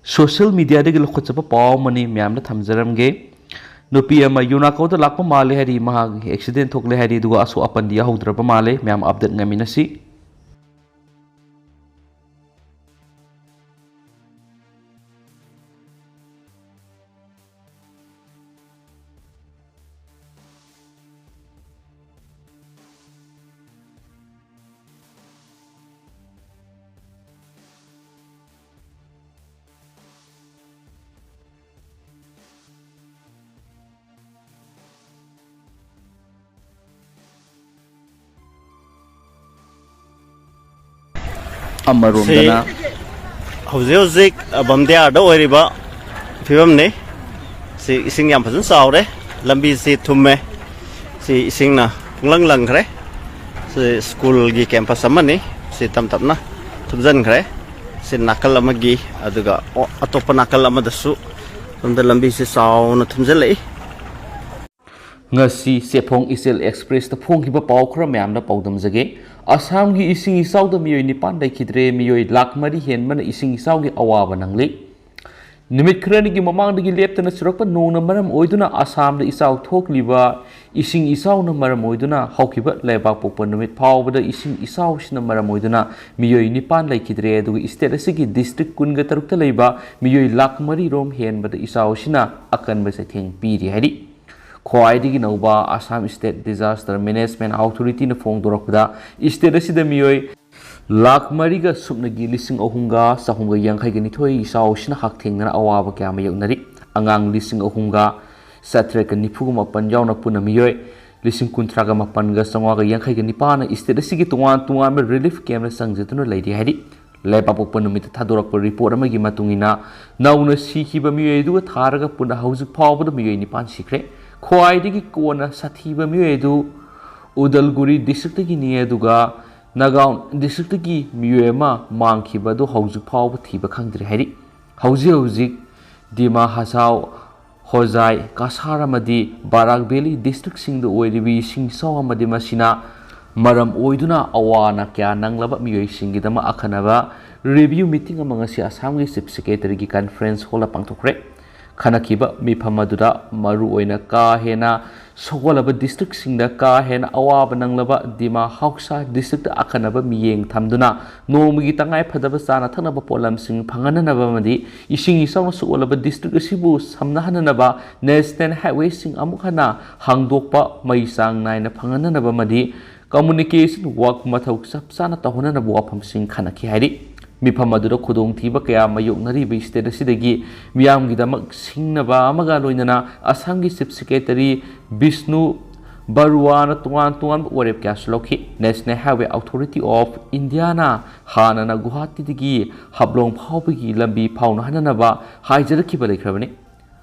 social media dagi lokhotchapa paw mani myamna thamjaramge nupi ama yunako da lakpa male hari mahag accident thokle hari duga aso apan dia haudraba male myam update ngaminasi Amarundana Hauzik Bamdia do riba Fibam ne si sing yam phun saw đấy lambi si thumme si sing na lang lang khre si school gi campus amani si tam tam na thumjan khre si nakal amagi aduga atopa nakal amadasu tumda lambi si saw na thumjalai ngasi sepong isel express ta phong hiba paw khra myam na pawdam jage asam gi ising isaw da miyoi nipan dai khidre miyoi lak mari hen man ising isaw gi awawa nangli nimit khrani gi mamang dagi leptana surakpa nong na maram oiduna asam da isaw thokliba ising isaw na maram oiduna haukiba lebak pokpa nimit phawbada ising isaw sina maram oiduna miyoi nipan lai khidre du state asigi district kunga tarukta leiba miyoi lak mari rom hen bada isaw sina akan ba sa theng piri hari Khwaidigi nauba Assam State Disaster Management Authority na phone dorakda state asida miyoi lakh mariga supnagi lising ohunga sahunga yankhai gani thoi isaw sina hak thengna awaba kya ma yawnari angang lising ohunga satre ka niphuga pan jawna puna miyoi lising kuntra ga mapan ga sangwa ga yankhai gani pana state asigi tungan tungan me relief camp na sangjatuna leidi hari lepa pokpa numit thadorak pa report amagi matungina nauna sikhiba miyoi du tharaga puna haujuk phawbada miyoi nipan sikre Khwaidigi kona sathiba miyedu Udalguri district gi nieduga Nagaon district gi miyema mangkhiba do haujuk phawba thiba khangdri hari hauji Dima Hasau Hozai Kasara madi Barak Valley district sing do oiribi sing saw madi masina maram oiduna awana kya nanglaba miyoi singidama akhanaba review meeting among si Assam gi chief secretary gi conference hall pangthokre Khanakiba Mipamadura Maru oina ka hena Sogolaba district singda ka hena awaba nanglaba Dima Hausa district akhanaba miyeng thamduna nomigi tangai phadaba sana thanaba polam sing phangananaba madi ising isaw sogolaba district asibu samnahananaba national highway sing amukhana hangdokpa maisang naina phangananaba madi communication work mathau sapsana tahunanaba wafam sing khanaki hari Mipamadura Kudong Tiba Kaya Mayok Naribi State Sidagi Miam Gidamak Singnaba Magaloinana Asangi Chief Secretary Vishnu Baruana Tuan Warep Kasloki National Highway Authority of Indiana Hanana Guhati Digi Hablong Paupigi Lambi Pauna Hananaba Hajaki Balekrabani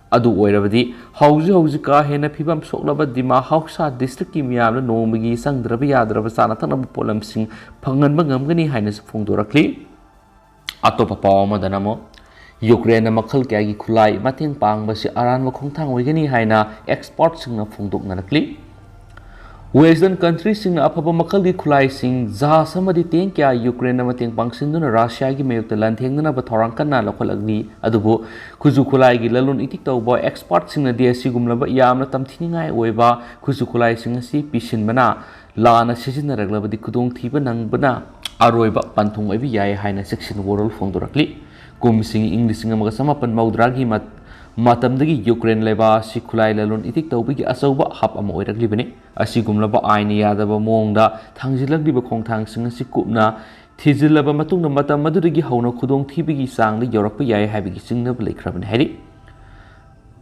Adu Oirabadi Hauzi Hena Pibam Soklaba Dima Hausa District Miam Nomigi Sang Drabia Dravasana Tanam Polam Sing Pangan Bangamgani Highness Fundorakli Atopa pawa danamo Ukraine makhal kya gi khulai mateng pang basi aran ma khongthang oigani haina export singna phungdok narakli Western countries singna aphaba makhal gi khulai sing za samadi teng kya Ukraine mateng pang sinduna Russia gi mayok lan thengna ba thorang kanna lakholagni adubu khuju khulai gi lalun itik tawba export singna DSC gumlaba yamna tamthiningai oiba khuju khulai sing si pisin bana lana sijina raglabadi kudong thiba nangbana Aroiba pantung ebi yai haina section world fongdorakli kumsing English ngamaga samapan maudragi matamdagi Ukraine leba si khulai lalun itik tawbigi asauba hap ama oirakli bani asigumlaba aini yadaba mongda thangjilagdiba khongthang singa si kupna thijilaba matungna matam madudagi hauna khudong thibigi sangda yorakpa yai habigi singna lekrabani hari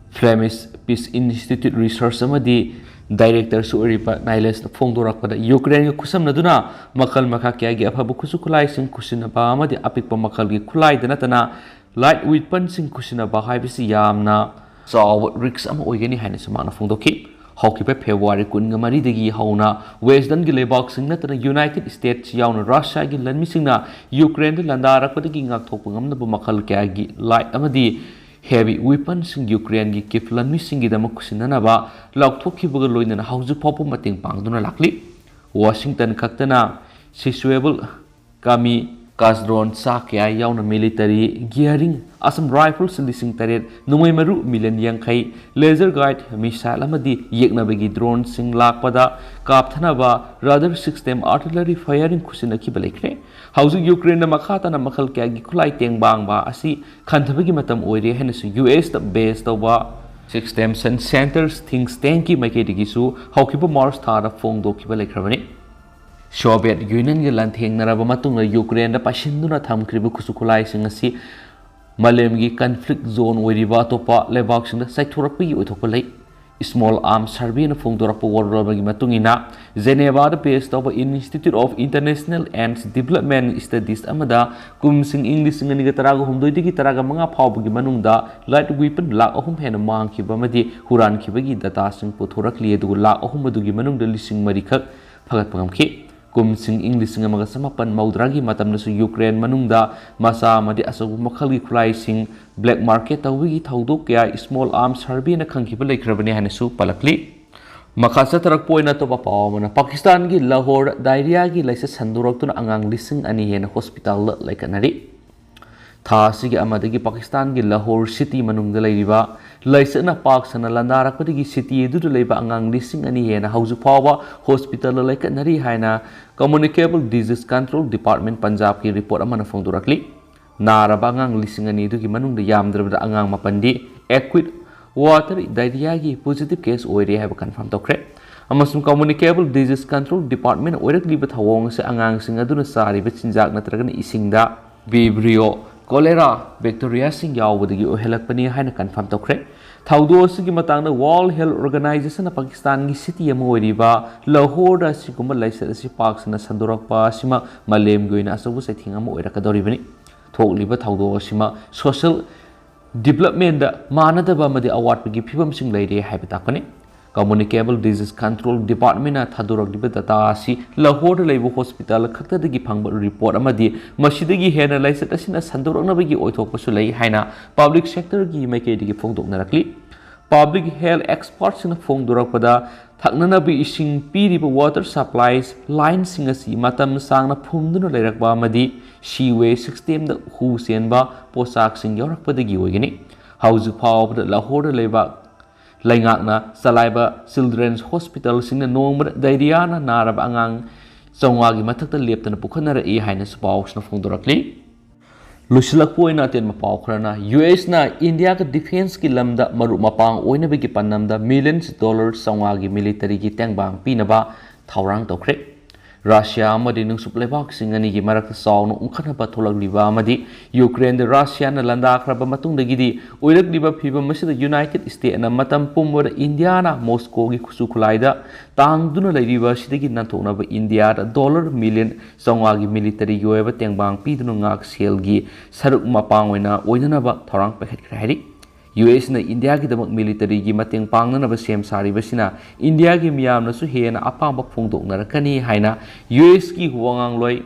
Flemish Peace Institute Research amadi Director Suuripa Niles Fongdorakpada Ukraine kusam naduna makal makha kya gi aphabu khusu khulai sing kusina ba amadi apikpa makal gi khulai danatana light weapon sing kusina ba haibisi yamna saw risks am oigani haina samana fongdoki hawkipa February kun nga mari dagi hauna western gi lebak sing natana United States yauna Russia gi lanmi singna Ukraine landarakpada gi ngak thokpa ngamna ba makal kya gi light amadi heavy weapons in Ukraine gi kiflan missing gi dama kusinana ba laukthokhi buga loinana hauju phopu mating pangduna lakli Washington khaktana sisuable kami kasdron sa kya yauna military gearing Assam Rifles lising taret Numai Maru million Yankai laser guide missile amadi Yeknabagi drone sing lakpada Kaptanaba rather system artillery firing Kusinaki Balekre Housing Ukraine Makata na Makal Kagi Kulai Teng Bangba Asi Kantabagi Matam Oiri Hennes US the base Toba Systems and centers things tanky Makedigisu Hawkiba Mars Tara Fong Dokiba Lekravani Soviet Union gi lantheng naraba matungna Ukraine da pasinduna thamkribu kusukulai singasi malemgi conflict zone oiriba topa lebak singda saithorakpi oithopalai small arms survey na phongdorapa world gi matungina Geneva da based of Institute of International and Development Studies amada kumsing English ngani ga taraga humdoi digi taraga manga phawbagi manungda light weapon lakh ahum hena mangkhiba madi huran khibagi data sing pothorakli edu lakh ahum adugi manungda lising marikhak phagat pangamkhi Kumsing English nga mga samapan maudragi matam na sa Ukraine manungda masa madi asagu makhali kulay sing black market tawigi tawdok kaya small arms harbi na kangkibal ay krabani hanasu palakli. Makasa tarakpoy na to papaw mo na Pakistan gi Lahore diarrhea gi laysa sandurok to na angang lising anihe na hospital like kanari. Tha sige amadagi Pakistan gi Lahore city manungda layriba laysa na pak sa nalandarak padigi city edu layba angang lising anihe na hausu pawa hospital like kanari haina Communicable Disease Control Department Punjab ki report amana phongdurakli naraba angang lising ani edu gi manungda yamdrabda angang mapandi acute water diarrhea gi positive case oire have confirm thokhre amasum Communicable Disease Control Department oirakli ba thawong sa angang sing aduna sari ba chinjak natragana isingda vibrio cholera bacteria sing yawbadagi ohelakpani haina confirm thokhre thawdo sigi matangna World Health Organization na Pakistan gi city ama oiriba Lahore da siguma laisa si park sana sandurakpa sima malem goina asabu saithinga ama oirakadoribani thokliba thawdo sima social development da manadaba madi award gi phibam sing leire haibatakani Communicable Disease Control Department na thadurak diba data si Lahore laibu hospital khakta dagi phangba report amadi masidagi hena laisa asina sandurakna bagi oithokpasu lai haina public sector gi maike digi phongdoknarakli public health experts in phongdorakpada thaknana bi ising piriba water supplies line singasi matam sangna phumduna lairakba amadi seaway system da hu senba posak sing yorakpadagi oigini hauju phawbda Lahore laiba Laingakna Salaiba Children's Hospital sing na nongba diarrhea na narab angang sawagi mathakta leptana pukhanara e haina spaws na phongdorakli Lusilakpoi na ten mapaw na US na India ka defense ki lamda maru mapang oina bigi panamda millions dollars sawagi military ki tengbang pinaba thawrang thokhre Russia amadi nung suplebak singani gi marak saw no ungkhana ba tholak liba amadi Ukraine de Russia na landa khraba matung dagidi oirak liba phiba masida United States na matam pumwar India na Moscow gi khusu khulaida tang duna laiba sidagi nanthokna ba India da dollar million sawagi military gi oeba tengbang pidunu ngak sel gi saruk mapang oina ba thorang pakhet khari US na India ki damak military gi mateng pangna na ba sem sari basina India gi miyam na su hena apang ba phongdok na rakani haina US ki huwangang loi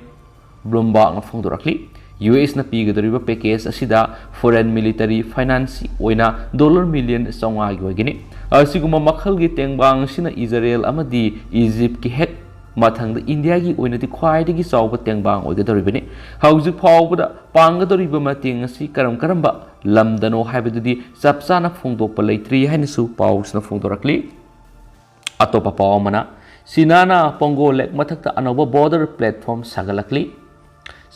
Bloomberg na phongdorakli US na pigadoriba package asida foreign military finance oina dollar million sawagi wagini asiguma makhal gi tengbang sina Israel amadi Egypt ki hek mathang da India gi oina di khwai gi sawba tengbang oigadoribani hauju phawbda panggadoriba mateng asi karamba lamdano haibadudi sapsana phongdokpa leitri hainasu pausna phongdorakli atopa pawmana sinana pongo lek mathakta anoba border platform sagalakli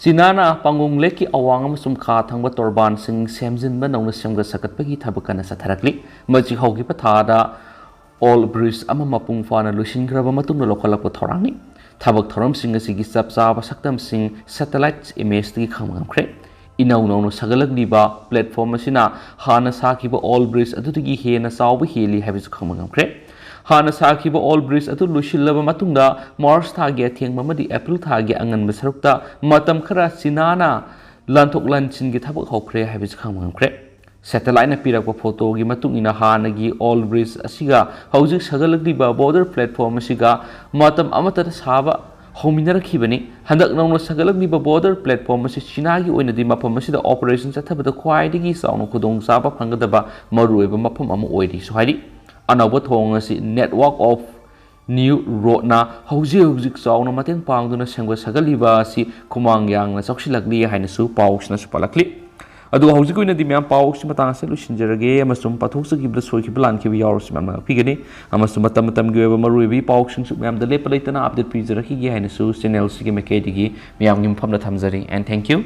sinana pangong leki awang amasum kha thangba torban sing semjinba nongna semga sakatpagi thabakana satharakli machi hogi pathada all bridge ama mapung fana lusingraba matungna lokhalakpa thorangni thabak thoram sing asigi sapsa saktam sing satellite image gi khamgamkhre Inaw sagalak liba platform asina hana sakiba all bridge adutigi hena sawba heli habis khamangam hana sakiba all bridge atu lushillaba matungda March thagi athengma madi April thagi angan basarukta matam khara sinana lanthok lanchin gi thabak hokre habis khamangam satellite na pirakpa photo gi matungina hana gi all bridge asiga hojik sagalak liba border platform asiga matam amata saba hominarakhibani handak nongno sagalak liba border platform asi China gi oina di mapam asida operation chathabada khwaidigi sawno khudong saba phangadaba marueba mapam ama oidi so hairi anaba thong asi network of new road na hojik sawno mateng pangduna sengwa sagaliba asi khumang yang na choksilakli haina su pausna su palakli ꯑꯗꯨꯒ ꯍꯧꯖꯤꯛ ꯑꯣꯏꯅꯗꯤ ꯃꯌꯥꯝ ꯄꯥꯎꯁꯤ ꯃꯇꯥꯡ ꯑꯁꯤ ꯂꯣꯏꯁꯤꯟꯖꯔꯒꯦ ꯑꯃꯁꯨꯡ ꯄꯥꯊꯣꯛꯆꯈꯤꯕꯗ ꯁꯣꯏꯈꯤꯕ ꯂꯥꯟꯈꯤꯕ ꯌꯥꯎꯔꯁꯨ ꯃꯌꯥꯝꯅ ꯉꯥꯛꯄꯤꯒꯅꯤ ꯑꯃꯁꯨꯡ ꯃꯇꯝ ꯃꯇꯝꯒꯤ ꯑꯣꯏꯕ ꯃꯔꯨꯑꯣꯏꯕ ꯄꯥꯎꯁꯤꯡꯁꯨ ꯃꯌꯥꯝꯗ ꯂꯦꯞꯄ ꯂꯩꯇꯅ ꯑꯞꯗꯦꯠ ꯄꯤꯖꯔꯛꯈꯤꯒꯦ ꯍꯥꯏꯅꯁꯨ ꯆꯦꯅꯦꯜꯁꯤꯒꯤ ꯃꯥꯏꯀꯩꯗꯒꯤ ꯃꯌꯥꯝꯒꯤ ꯃꯐꯝꯗ ꯊꯝꯖꯔꯤ ꯑꯦꯟ ꯊꯦꯡꯛ ꯌꯨ